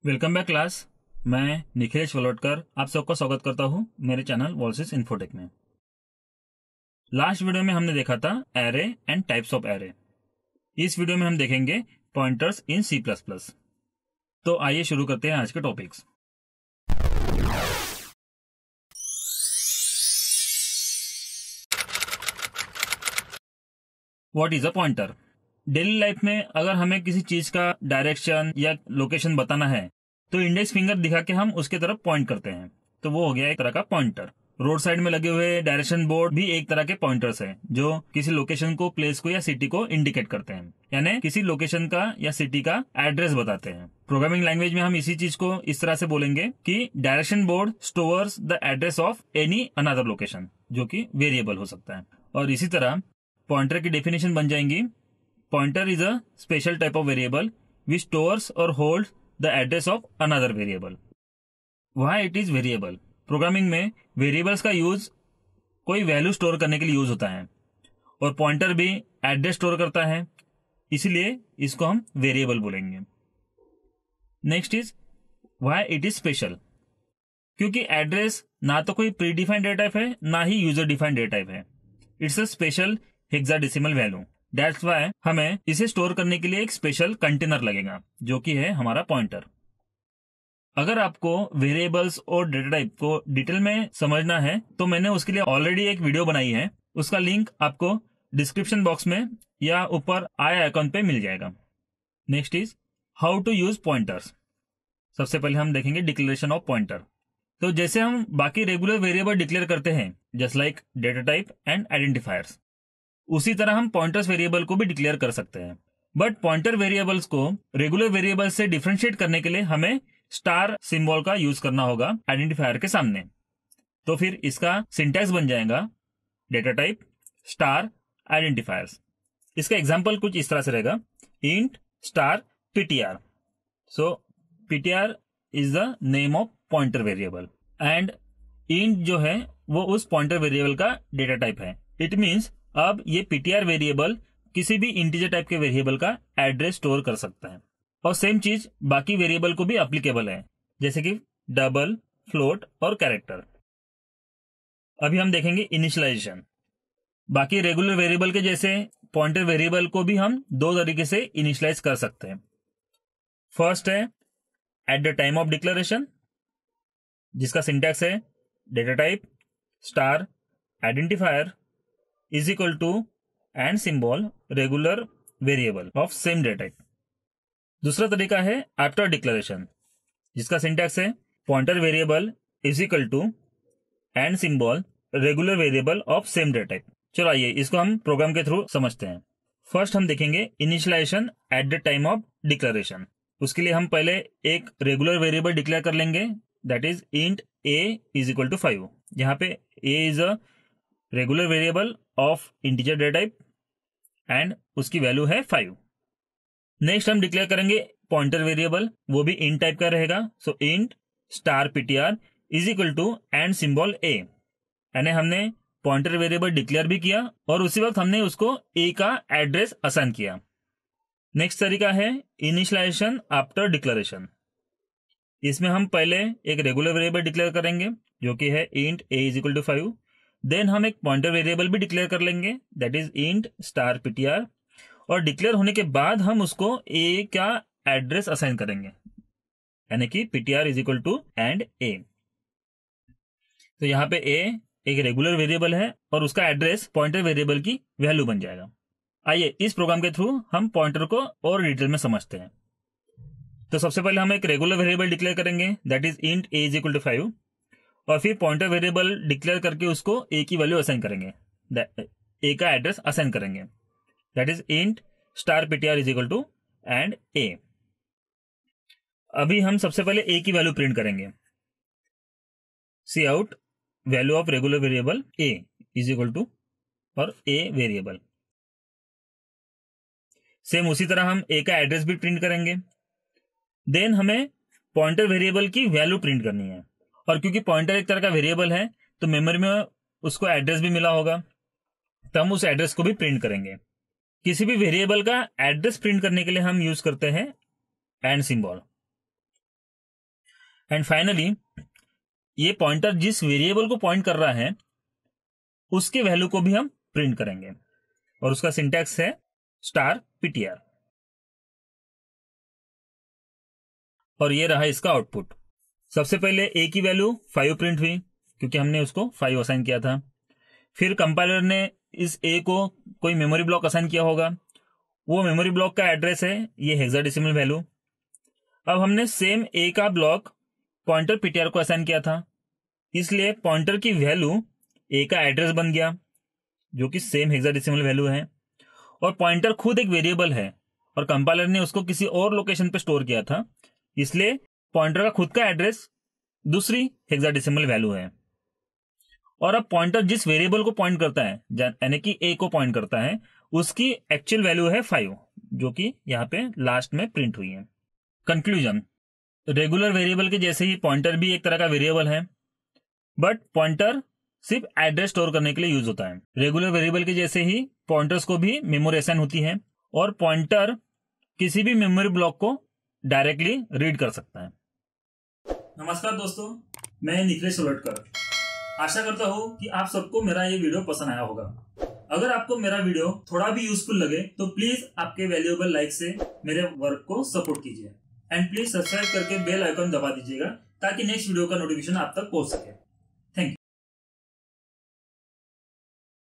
Welcome back class. मैं निखिलेश वलोटकर आप सबका स्वागत करता हूं मेरे चैनल वॉल्सिस इन्फोटेक में। लास्ट वीडियो में हमने देखा था array and types of array. इस वीडियो में हम देखेंगे पॉइंटर्स इन सी प्लस प्लस। तो आइए शुरू करते हैं आज के topics. What is a pointer? Daily life में अगर हमें किसी चीज का डायरेक्शन या लोकेशन बताना है तो इंडेक्स फिंगर दिखा के हम उसके तरफ पॉइंट करते हैं, तो वो हो गया एक तरह का पॉइंटर। रोड साइड में लगे हुए डायरेक्शन बोर्ड भी एक तरह के पॉइंटर्स हैं जो किसी लोकेशन को, प्लेस को या सिटी को इंडिकेट करते हैं, यानी किसी लोकेशन का या सिटी का एड्रेस बताते हैं। प्रोग्रामिंग लैंग्वेज में हम इसी चीज को इस तरह से बोलेंगे कि direction board stores the address of any another location, जो कि वेरिएबल हो सकता है। और इसी तरह पॉइंटर की डेफिनेशन बन जाएंगी: pointer is a special type of variable which stores or holds the address of another variable. Why it is variable? Programming में वेरिएबल्स का यूज कोई वैल्यू स्टोर करने के लिए यूज होता है और पॉइंटर भी एड्रेस स्टोर करता है, इसलिए इसको हम वेरिएबल बोलेंगे। Next is why it is special. क्योंकि एड्रेस ना तो कोई प्री डिफाइंड डेटा टाइप है ना ही यूजर डिफाइंड डेटा टाइप है। It's a special hexadecimal value. That's why हमें इसे स्टोर करने के लिए एक स्पेशल कंटेनर लगेगा जो कि है हमारा पॉइंटर। अगर आपको वेरिएबल्स और डेटा टाइप को डिटेल में समझना है तो मैंने उसके लिए ऑलरेडी एक वीडियो बनाई है, उसका लिंक आपको डिस्क्रिप्शन बॉक्स में या ऊपर आई आइकॉन पे मिल जाएगा। Next is how to use pointers. सबसे पहले हम देखेंगे डिक्लेरेशन ऑफ पॉइंटर। तो जैसे हम बाकी रेगुलर वेरिएबल डिक्लेयर करते हैं just like data type and identifiers, उसी तरह हम पॉइंटर्स वेरिएबल को भी डिक्लेयर कर सकते हैं। बट पॉइंटर वेरिएबल्स को रेगुलर वेरिएबल से डिफरेंशिएट करने के लिए हमें स्टार सिंबल का यूज करना होगा आइडेंटिफायर के सामने। तो फिर इसका सिंटैक्स बन जाएगा डेटा टाइप स्टार आइडेंटिफायर्स। इसका एग्जांपल कुछ इस तरह से रहेगा: int star ptr। So ptr is the name of pointer variable and int जो है वो उस पॉइंटर वेरिएबल का डेटा टाइप है। इट मीन्स अब ये ptr वेरिएबल किसी भी इंटीजर टाइप के वेरिएबल का एड्रेस स्टोर कर सकता है। और सेम चीज बाकी वेरिएबल को भी एप्लीकेबल है, जैसे कि डबल, फ्लोट और कैरेक्टर। अभी हम देखेंगे इनिशियलाइजेशन। बाकी रेगुलर वेरिएबल के जैसे पॉइंटर वेरिएबल को भी हम दो तरीके से इनिशियलाइज कर सकते हैं। फर्स्ट है at the time of declaration, जिसका सिंटैक्स है data type star identifier is equal to and symbol regular variable of same data type. दूसरा तरीका है आफ्टर डिक्लेरेशन, जिसका सिंटैक्स है pointer variable is equal to and symbol regular variable of same data type. चलो आइए इसको हम programme के थ्रू समझते हैं। फर्स्ट हम देखेंगे initialization at the time of declaration. उसके लिए हम पहले एक रेगुलर वेरिएबल डिक्लेयर कर लेंगे, that is int a is equal to 5। यहाँ पे a is a regular variable of integer data type and उसकी वैल्यू है 5। नेक्स्ट हम डिक्लेयर करेंगे पॉइंटर वेरिएबल, वो भी इंट टाइप का रहेगा। So int star ptr is equal to and symbol a, यानी हमने पॉइंटर वेरिएबल डिक्लेयर भी किया और उसी वक्त हमने उसको a का एड्रेस असाइन किया। नेक्स्ट तरीका है इनिशियलाइजेशन आफ्टर डिक्लेरेशन। इसमें हम पहले एक रेगुलर वेरिएबल डिक्लेयर करेंगे जो कि है int a is equal to 5। Then हम एक पॉइंटर वेरिएबल भी डिक्लेयर कर लेंगे, that is int star ptr, और डिक्लेयर होने के बाद हम उसको a का एड्रेस असाइन करेंगे, यानी कि ptr is equal to and a। तो यहाँ पे a एक रेगुलर वेरिएबल है और उसका एड्रेस पॉइंटर वेरिएबल की वैल्यू बन जाएगा। आइए इस प्रोग्राम के थ्रू हम पॉइंटर को और डिटेल में समझते हैं। तो सबसे पहले हम एक रेगुलर वेरिएबल डिक्लेयर करेंगे, that is int a is equal to 5, और फिर पॉइंटर वेरिएबल डिक्लेयर करके उसको a की वैल्यू असाइन करेंगे, a का एड्रेस असाइन करेंगे, that is int star ptr is equal to and a। अभी हम सबसे पहले a की वैल्यू प्रिंट करेंगे, c out value of regular variable a is equal to और a वेरिएबल। सेम उसी तरह हम a का एड्रेस भी प्रिंट करेंगे। देन हमें पॉइंटर वेरिएबल की वैल्यू प्रिंट करनी है, और क्योंकि पॉइंटर एक तरह का वेरिएबल है तो मेमोरी में उसको एड्रेस भी मिला होगा, तो हम उस एड्रेस को भी प्रिंट करेंगे। किसी भी वेरिएबल का एड्रेस प्रिंट करने के लिए हम यूज करते हैं एंड सिंबल। एंड फाइनली ये पॉइंटर जिस वेरिएबल को पॉइंट कर रहा है उसके वैल्यू को भी हम प्रिंट करेंगे और उसका सिंटैक्स है *ptr। और ये रहा इसका आउटपुट। सबसे पहले a की वैल्यू 5 प्रिंट हुई क्योंकि हमने उसको 5 असाइन किया था। फिर कंपाइलर ने इस a को कोई मेमोरी ब्लॉक असाइन किया होगा, वो मेमोरी ब्लॉक का एड्रेस है ये हेक्साडेसिमल वैल्यू। अब हमने सेम a का ब्लॉक पॉइंटर ptr को असाइन किया था, इसलिए पॉइंटर की वैल्यू a का एड्रेस बन गया जो कि सेम हेक्साडेसिमल वैल्यू है। और पॉइंटर खुद एक वेरिएबल है और कंपाइलर ने उसको किसी और लोकेशन पे स्टोर किया था, इसलिए पॉइंटर का खुद का एड्रेस दूसरी हेक्साडेसिमल वैल्यू है। और अब पॉइंटर जिस वेरिएबल को पॉइंट करता है यानी कि a को पॉइंट करता है उसकी एक्चुअल वैल्यू है 5 जो कि यहाँ पे लास्ट में प्रिंट हुई है। कंक्लूजन, रेगुलर वेरिएबल के जैसे ही पॉइंटर भी एक तरह का वेरिएबल है, बट पॉइंटर सिर्फ एड्रेस स्टोर करने के लिए यूज होता है। रेगुलर वेरिएबल के जैसे ही पॉइंटर्स को भी मेमोरी असाइन होती है और पॉइंटर किसी भी मेमोरी ब्लॉक को डायरेक्टली रीड कर सकता है। नमस्कार दोस्तों, मैं निखिलेश सोलटकर। आशा करता हूँ कि आप सबको मेरा ये वीडियो पसंद आया होगा। अगर आपको मेरा वीडियो थोड़ा भी यूजफुल लगे तो प्लीज आपके वैल्यूएबल लाइक से मेरे वर्क को सपोर्ट कीजिए एंड प्लीज सब्सक्राइब करके बेल आइकन दबा दीजिएगा ताकि नेक्स्ट वीडियो का नोटिफिकेशन आप तक पहुंच सके।